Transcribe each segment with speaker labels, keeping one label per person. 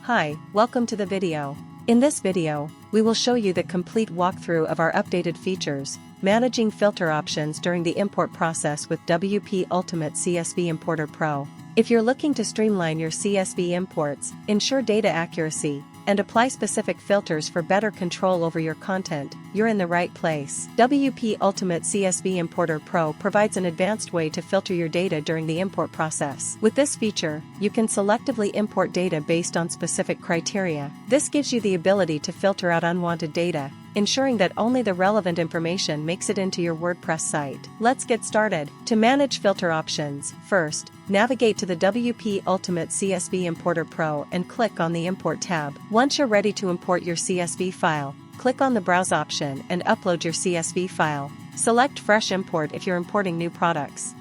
Speaker 1: Hi, welcome to the video. In this video, we will show you the complete walkthrough of our updated features, managing filter options during the import process with WP Ultimate CSV Importer Pro. If you're looking to streamline your CSV imports, ensure data accuracy, and apply specific filters for better control over your content, you're in the right place. WP Ultimate CSV Importer Pro provides an advanced way to filter your data during the import process. With this feature, you can selectively import data based on specific criteria. This gives you the ability to filter out unwanted data, ensuring that only the relevant information makes it into your WordPress site. Let's get started. To manage filter options, first, navigate to the WP Ultimate CSV Importer Pro and click on the Import tab. Once you're ready to import your CSV file, click on the Browse option and upload your CSV file. Select Fresh Import if you're importing new products.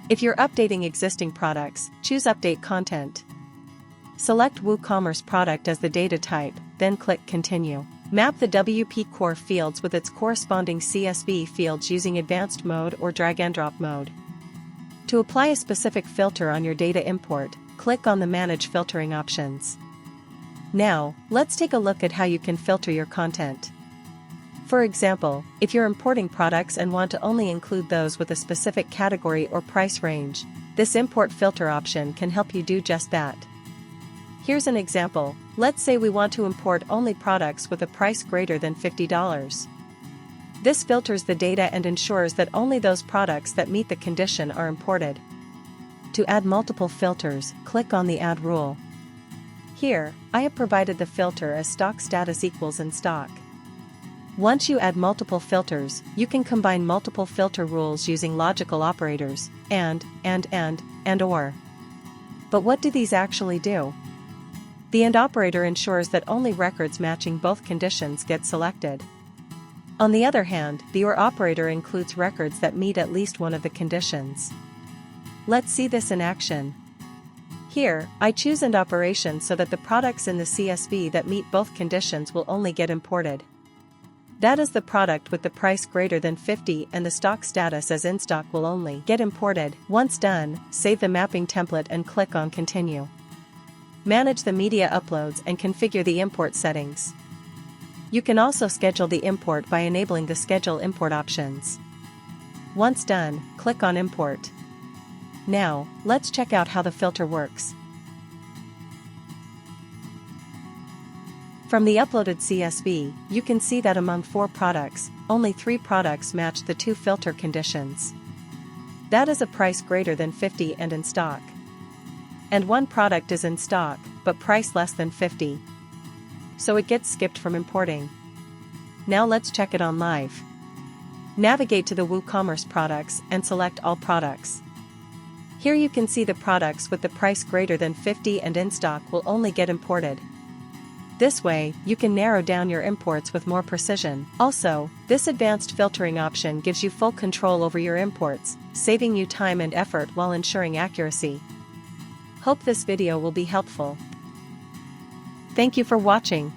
Speaker 1: If you're updating existing products, choose Update Content. Select WooCommerce product as the data type, then click Continue. Map the WP core fields with its corresponding CSV fields using Advanced Mode or Drag-and-Drop mode. To apply a specific filter on your data import, click on the Manage Filtering options. Now, let's take a look at how you can filter your content. For example, if you're importing products and want to only include those with a specific category or price range, this Import Filter option can help you do just that. Here's an example. Let's say we want to import only products with a price greater than $50. This filters the data and ensures that only those products that meet the condition are imported. To add multiple filters, click on the Add rule. Here, I have provided the filter as stock status equals in stock. Once you add multiple filters, you can combine multiple filter rules using logical operators, and or. But what do these actually do? The AND operator ensures that only records matching both conditions get selected. On the other hand, the OR operator includes records that meet at least one of the conditions. Let's see this in action. Here, I choose AND operation so that the products in the CSV that meet both conditions will only get imported. That is, the product with the price greater than 50 and the stock status as in stock will only get imported. Once done, save the mapping template and click on Continue. Manage the media uploads and configure the import settings. You can also schedule the import by enabling the Schedule Import options. Once done, click on Import. Now, let's check out how the filter works. From the uploaded CSV, you can see that among 4 products, only 3 products match the 2 filter conditions. That is a price greater than 50 and in stock. And 1 product is in stock, but price less than 50. So it gets skipped from importing. Now let's check it on live. Navigate to the WooCommerce products and select All Products. Here you can see the products with the price greater than 50 and in stock will only get imported. This way, you can narrow down your imports with more precision. Also, this advanced filtering option gives you full control over your imports, saving you time and effort while ensuring accuracy. Hope this video will be helpful. Thank you for watching.